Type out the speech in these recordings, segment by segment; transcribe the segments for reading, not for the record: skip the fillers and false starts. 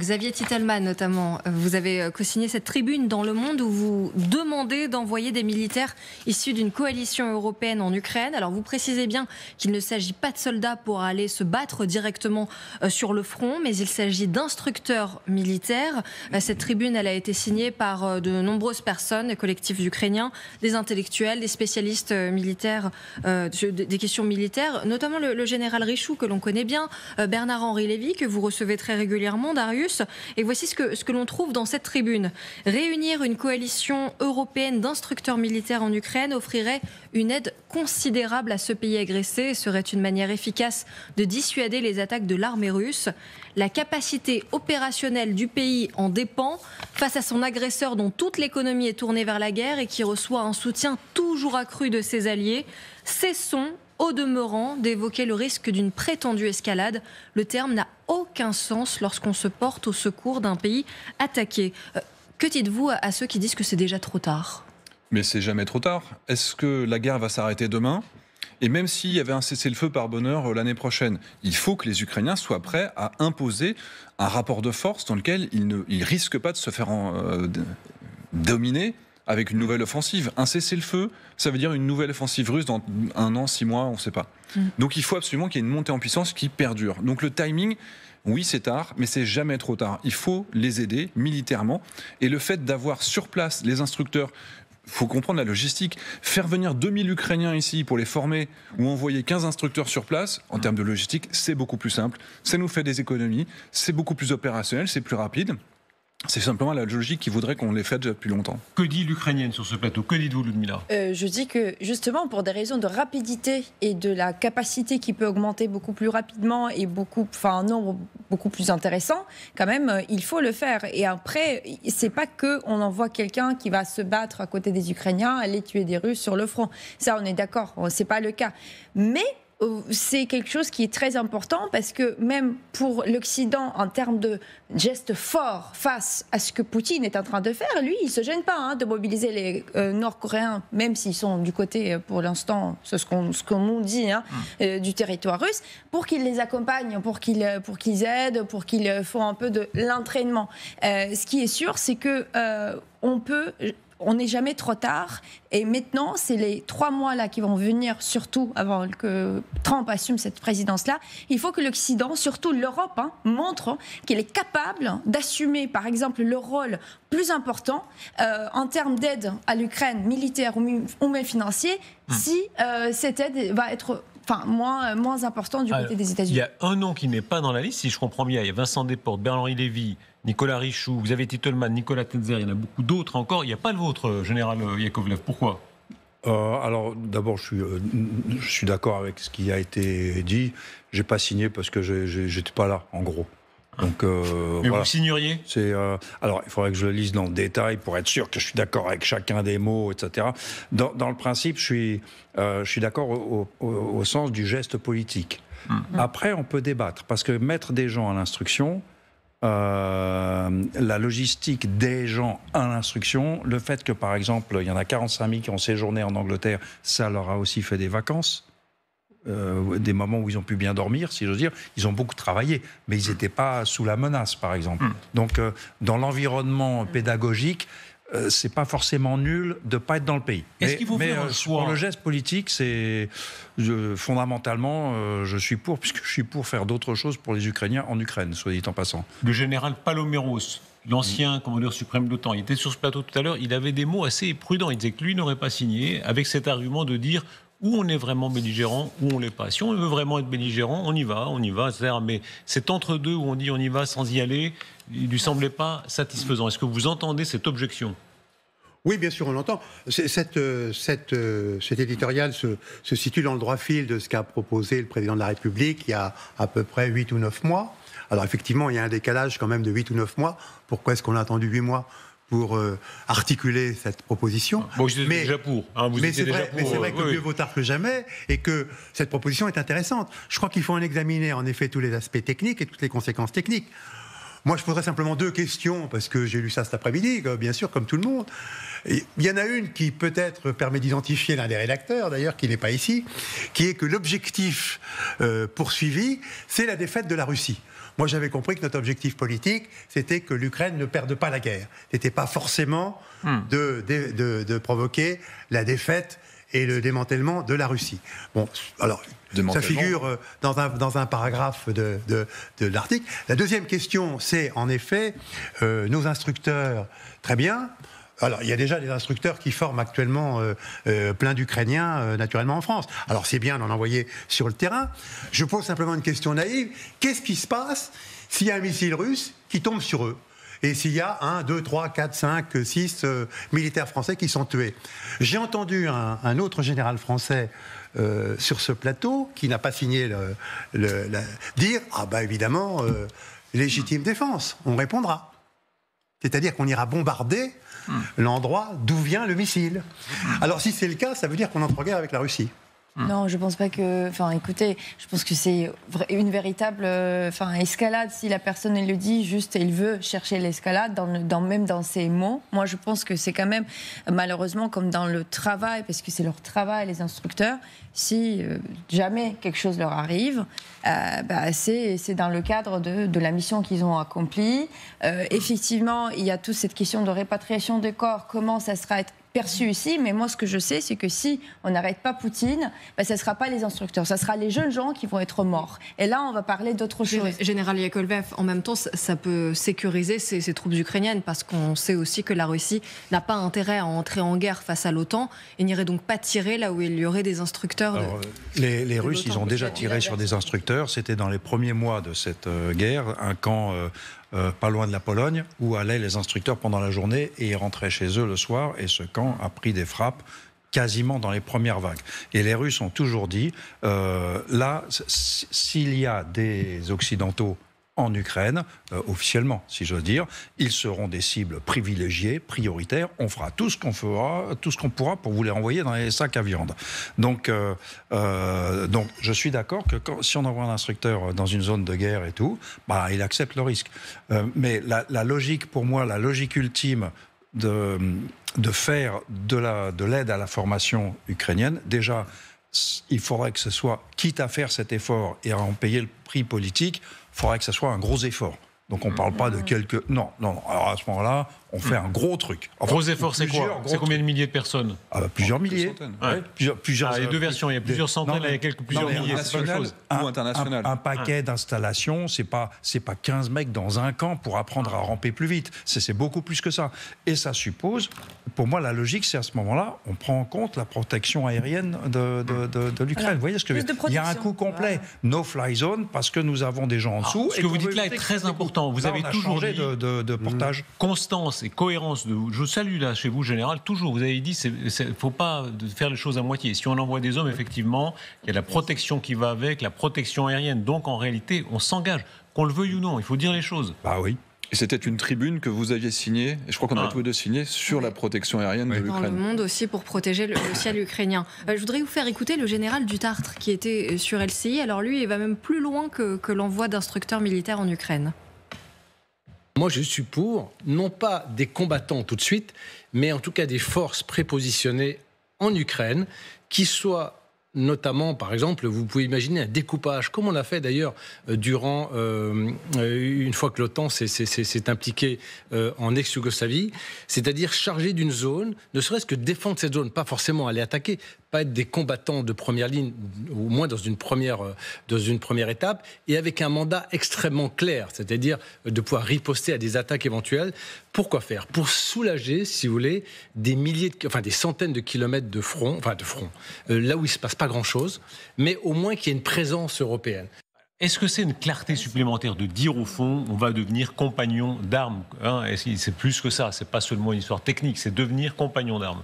Xavier Titelman notamment, vous avez co-signé cette tribune dans Le Monde où vous demandez d'envoyer des militaires issus d'une coalition européenne en Ukraine. Alors vous précisez bien qu'il ne s'agit pas de soldats pour aller se battre directement sur le front, mais il s'agit d'instructeurs militaires. Cette tribune, elle a été signée par de nombreuses personnes, des collectifs ukrainiens, des intellectuels, des spécialistes militaires, des questions militaires, notamment le général Richoux que l'on connaît bien, Bernard-Henri Lévy que vous recevez très régulièrement, Darius. Et voici ce que l'on trouve dans cette tribune. Réunir une coalition européenne d'instructeurs militaires en Ukraine offrirait une aide considérable à ce pays agressé et serait une manière efficace de dissuader les attaques de l'armée russe. La capacité opérationnelle du pays en dépend face à son agresseur dont toute l'économie est tournée vers la guerre et qui reçoit un soutien toujours accru de ses alliés. Cessons au demeurant d'évoquer le risque d'une prétendue escalade. Le terme n'a aucun sens lorsqu'on se porte au secours d'un pays attaqué. Que dites-vous à ceux qui disent que c'est déjà trop tard ? Mais c'est jamais trop tard. Est-ce que la guerre va s'arrêter demain ? Et même s'il y avait un cessez-le-feu par bonheur l'année prochaine, il faut que les Ukrainiens soient prêts à imposer un rapport de force dans lequel ils ne risquent pas de se faire dominer avec une nouvelle offensive. Un cessez-le-feu, ça veut dire une nouvelle offensive russe dans 1 an, 6 mois, on ne sait pas. Donc il faut absolument qu'il y ait une montée en puissance qui perdure. Donc le timing, oui c'est tard, mais c'est jamais trop tard. Il faut les aider militairement. Et le fait d'avoir sur place les instructeurs, il faut comprendre la logistique. Faire venir 2000 Ukrainiens ici pour les former ou envoyer 15 instructeurs sur place, en termes de logistique, c'est beaucoup plus simple. Ça nous fait des économies, c'est beaucoup plus opérationnel, c'est plus rapide. C'est simplement la logique qui voudrait qu'on les fasse déjà depuis longtemps. Que dit l'Ukrainienne sur ce plateau ? Que dites-vous, Ludmila ? Je dis que justement pour des raisons de rapidité et de la capacité qui peut augmenter beaucoup plus rapidement et un nombre beaucoup plus intéressant, quand même, il faut le faire. Et après, c'est pas que on envoie quelqu'un qui va se battre à côté des Ukrainiens, aller tuer des Russes sur le front. Ça, on est d'accord, c'est pas le cas. Mais c'est quelque chose qui est très important parce que même pour l'Occident, en termes de gestes forts face à ce que Poutine est en train de faire, lui, il ne se gêne pas de mobiliser les Nord-Coréens, même s'ils sont du côté, pour l'instant, c'est ce qu'on nous dit, du territoire russe, pour qu'ils les accompagnent, pour qu'ils aident, pour qu'ils font un peu de l'entraînement. Ce qui est sûr, c'est que on n'est jamais trop tard. Et maintenant, c'est les 3 mois là qui vont venir, surtout avant que Trump assume cette présidence-là. Il faut que l'Occident, surtout l'Europe, montre qu'elle est capable d'assumer, par exemple, le rôle plus important en termes d'aide à l'Ukraine, militaire ou même financier, si cette aide va être moins importante du côté des États-Unis. Il y a un nom qui n'est pas dans la liste, si je comprends bien. Il y a Vincent Desportes, Bernard-Henri Lévy, Nicolas Richoux, Xavier Titelman, Nicolas Tetzer, il y en a beaucoup d'autres encore. Il n'y a pas le vôtre, général Yakovlev. Pourquoi ? Alors, d'abord, je suis d'accord avec ce qui a été dit. Je n'ai pas signé parce que je n'étais pas là, en gros. Donc, mais voilà. Vous signeriez ? Alors, il faudrait que je le lise dans le détail pour être sûr que je suis d'accord avec chacun des mots, etc. Dans le principe, je suis d'accord au sens du geste politique. Après, on peut débattre, parce que mettre des gens à l'instruction, la logistique des gens à l'instruction, le fait que, par exemple, il y en a 45 000 qui ont séjourné en Angleterre, ça leur a aussi fait des vacances. Des moments où ils ont pu bien dormir, si j'ose dire. Ils ont beaucoup travaillé, mais ils n'étaient pas sous la menace, par exemple. Donc, dans l'environnement pédagogique, c'est pas forcément nul de pas être dans le pays. Est-ce qu'il faut faire un choix ? Pour le geste politique, fondamentalement, je suis pour, puisque je suis pour faire d'autres choses pour les Ukrainiens en Ukraine, soit dit en passant. Le général Paloméros, l'ancien commandeur suprême de l'OTAN, il était sur ce plateau tout à l'heure, il avait des mots assez prudents. Il disait que lui n'aurait pas signé, avec cet argument de dire où on est vraiment belligérant, où on ne l'est pas. Si on veut vraiment être belligérant, on y va. C'est-à-dire, mais cet entre-deux où on dit on y va sans y aller, il ne lui semblait pas satisfaisant. Est-ce que vous entendez cette objection ? Oui, bien sûr, on l'entend. Cet éditorial se situe dans le droit fil de ce qu'a proposé le président de la République il y a à peu près 8 ou 9 mois. Alors effectivement, il y a un décalage quand même de 8 ou 9 mois. Pourquoi est-ce qu'on a attendu 8 mois pour articuler cette proposition? Bon, je suis déjà pour. Mais c'est vrai que mieux vaut tard que jamais, et que cette proposition est intéressante. Je crois qu'il faut en examiner en effet tous les aspects techniques et toutes les conséquences techniques. Moi, je poserais simplement 2 questions, parce que j'ai lu ça cet après-midi, bien sûr, comme tout le monde. Et il y en a une qui peut-être permet d'identifier l'un des rédacteurs, d'ailleurs, qui n'est pas ici, qui est que l'objectif poursuivi, c'est la défaite de la Russie. Moi, j'avais compris que notre objectif politique, c'était que l'Ukraine ne perde pas la guerre. Ce n'était pas forcément de provoquer la défaite et le démantèlement de la Russie. Bon, alors, ça figure dans un paragraphe de l'article. La deuxième question, c'est en effet nos instructeurs, très bien. Alors, il y a déjà des instructeurs qui forment actuellement plein d'Ukrainiens, naturellement, en France. Alors, c'est bien d'en envoyer sur le terrain. Je pose simplement une question naïve. Qu'est-ce qui se passe s'il y a un missile russe qui tombe sur eux ? Et s'il y a 1, 2, 3, 4, 5, 6 militaires français qui sont tués. J'ai entendu un autre général français sur ce plateau, qui n'a pas signé dire « Ah bah évidemment, légitime défense, on répondra ». C'est-à-dire qu'on ira bombarder l'endroit d'où vient le missile. Alors si c'est le cas, ça veut dire qu'on entre en guerre avec la Russie. Non, je pense pas que... Enfin, écoutez, je pense que c'est une véritable escalade. Si la personne, elle le dit, juste, elle veut chercher l'escalade, même dans ses mots. Moi, je pense que c'est quand même, malheureusement, comme dans le travail, parce que c'est leur travail, les instructeurs, si jamais quelque chose leur arrive, c'est dans le cadre de la mission qu'ils ont accomplie. Effectivement, il y a toute cette question de répatriation de corps, comment ça sera perçu ici, mais moi ce que je sais, c'est que si on n'arrête pas Poutine, ça ne sera pas les instructeurs, ça sera les jeunes gens qui vont être morts. Et là, on va parler d'autre chose. Général Yakovlev, en même temps, ça peut sécuriser ces troupes ukrainiennes, parce qu'on sait aussi que la Russie n'a pas intérêt à entrer en guerre face à l'OTAN et n'irait donc pas tirer là où il y aurait des instructeurs. Alors, les Russes, ils ont déjà tiré sur des instructeurs. C'était dans les premiers mois de cette guerre, un camp pas loin de la Pologne, où allaient les instructeurs pendant la journée et ils rentraient chez eux le soir, et ce camp a pris des frappes quasiment dans les premières vagues. Et les Russes ont toujours dit, là, s'il y a des Occidentaux en Ukraine, officiellement, si j'ose dire, ils seront des cibles privilégiées, prioritaires. On fera tout ce qu'on pourra pour vous les renvoyer dans les sacs à viande. Donc je suis d'accord que si on envoie un instructeur dans une zone de guerre et tout, il accepte le risque. Mais la logique, pour moi, la logique ultime de faire de l'aide à la formation ukrainienne, déjà, il faudrait que ce soit, quitte à faire cet effort et à en payer le prix politique, il faudrait que ce soit un gros effort. Donc on ne parle pas de quelques... Non. Alors à ce moment-là, on fait un gros truc. Gros effort, c'est quoi ? C'est combien de milliers de personnes ? Plusieurs milliers. Plusieurs, il y a 2 versions, il y a plusieurs centaines, il y a plusieurs milliers. Un paquet d'installations, c'est pas 15 mecs dans un camp pour apprendre à ramper plus vite. C'est beaucoup plus que ça. Et ça suppose, pour moi, la logique, c'est à ce moment-là, on prend en compte la protection aérienne de l'Ukraine. Vous voyez ce que je veux dire ? Il y a un coût complet, no-fly zone, parce que nous avons des gens en dessous. Ce que vous dites là est très important. Vous avez toujours dit de portage. Constance et cohérence. Je salue là chez vous, général. toujours, vous avez dit, il ne faut pas faire les choses à moitié. Si on envoie des hommes, effectivement, il y a la protection qui va avec, la protection aérienne. Donc, en réalité, on s'engage. Qu'on le veuille ou non, il faut dire les choses. Bah oui. Et c'était une tribune que vous aviez signée, et je crois qu'on avait tous les deux signé, sur la protection aérienne de l'Ukraine. Dans le monde aussi, pour protéger le ciel ukrainien. Je voudrais vous faire écouter le général Dutartre, qui était sur LCI. Alors lui, il va même plus loin que l'envoi d'instructeurs militaires en Ukraine. Moi, je suis pour, non pas des combattants tout de suite, mais en tout cas des forces prépositionnées en Ukraine, qui soient notamment, par exemple, vous pouvez imaginer un découpage, comme on l'a fait d'ailleurs durant, une fois que l'OTAN s'est impliquée en ex-Yougoslavie, c'est-à-dire chargé d'une zone, ne serait-ce que défendre cette zone, pas forcément aller attaquer, pas être des combattants de première ligne, au moins dans une première étape, et avec un mandat extrêmement clair, c'est-à-dire de pouvoir riposter à des attaques éventuelles. Pourquoi faire ? Pour soulager, si vous voulez, des centaines de kilomètres de front, là où il ne se passe pas grand-chose, mais au moins qu'il y ait une présence européenne. Est-ce que c'est une clarté supplémentaire de dire au fond, on va devenir compagnon d'armes, hein ? C'est plus que ça, c'est pas seulement une histoire technique, c'est devenir compagnon d'armes.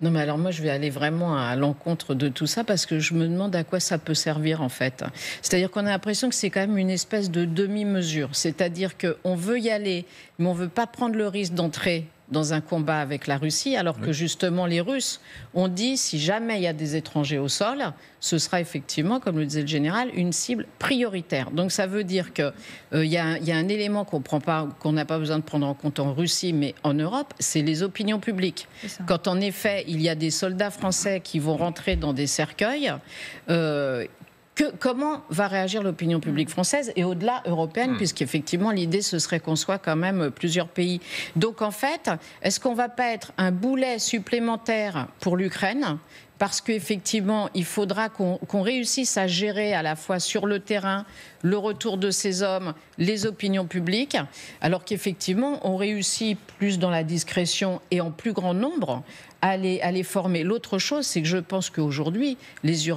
Non, mais alors moi, je vais aller vraiment à l'encontre de tout ça parce que je me demande à quoi ça peut servir, en fait. C'est-à-dire qu'on a l'impression que c'est quand même une espèce de demi-mesure. C'est-à-dire qu'on veut y aller, mais on ne veut pas prendre le risque d'entrer dans un combat avec la Russie, alors que justement les Russes ont dit si jamais il y a des étrangers au sol, ce sera effectivement, comme le disait le général, une cible prioritaire. Donc ça veut dire qu'il y a un élément qu'on n'a pas besoin de prendre en compte en Russie, mais en Europe, c'est les opinions publiques. Quand en effet il y a des soldats français qui vont rentrer dans des cercueils, comment va réagir l'opinion publique française et au-delà européenne, puisqu'effectivement l'idée ce serait qu'on soit quand même plusieurs pays. Donc en fait, est-ce qu'on ne va pas être un boulet supplémentaire pour l'Ukraine ? Parce qu'effectivement, il faudra qu'on réussisse à gérer à la fois sur le terrain le retour de ces hommes, les opinions publiques, alors qu'effectivement, on réussit plus dans la discrétion et en plus grand nombre à les former. L'autre chose, c'est que je pense qu'aujourd'hui, les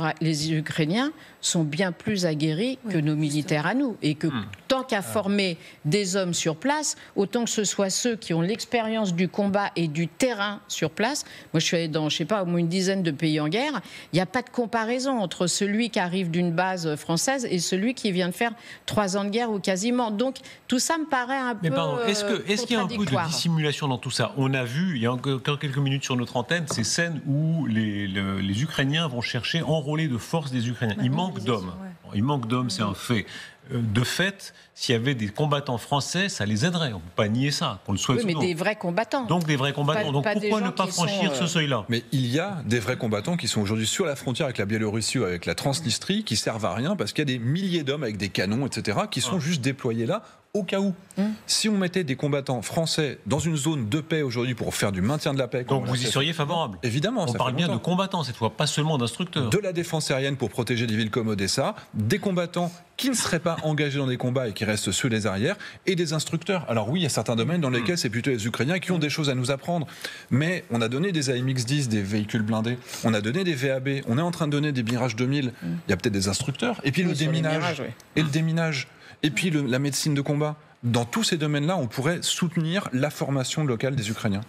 Ukrainiens sont bien plus aguerris que nos militaires à nous. Et que tant qu'à former des hommes sur place, autant que ce soit ceux qui ont l'expérience du combat et du terrain sur place. Moi, je suis allée dans, je sais pas, au moins une dizaine de pays en guerre. Il n'y a pas de comparaison entre celui qui arrive d'une base française et celui qui vient de faire 3 ans de guerre ou quasiment. Donc, tout ça me paraît un peu est-ce qu'il y a un peu de dissimulation dans tout ça ? On a vu, il y a encore quelques minutes sur notre antenne, ces scènes où les Ukrainiens vont chercher enrôler de force des Ukrainiens. Il manque d'hommes. Il manque d'hommes, c'est un fait. De fait, s'il y avait des combattants français, ça les aiderait. On ne peut pas nier ça, qu'on le souhaite. Oui, mais des vrais combattants. Donc des vrais combattants. Donc pourquoi ne pas franchir ce seuil-là ? Mais il y a des vrais combattants qui sont aujourd'hui sur la frontière avec la Biélorussie ou avec la Transnistrie, qui servent à rien parce qu'il y a des milliers d'hommes avec des canons, etc., qui sont juste déployés là au cas où. Si on mettait des combattants français dans une zone de paix aujourd'hui pour faire du maintien de la paix... Donc vous y seriez favorable ? Évidemment. On parle bien de combattants cette fois, pas seulement d'instructeurs. De la défense aérienne pour protéger des villes comme Odessa, des combattants qui ne seraient pas engagés dans des combats et qui restent sur les arrières, et des instructeurs. Alors oui, il y a certains domaines dans lesquels c'est plutôt les Ukrainiens qui ont des choses à nous apprendre. Mais on a donné des AMX-10, des véhicules blindés, on a donné des VAB, on est en train de donner des Mirage 2000, il y a peut-être des instructeurs, et puis le déminage. Et le déminage. Et puis la médecine de combat. Dans tous ces domaines-là, on pourrait soutenir la formation locale des Ukrainiens.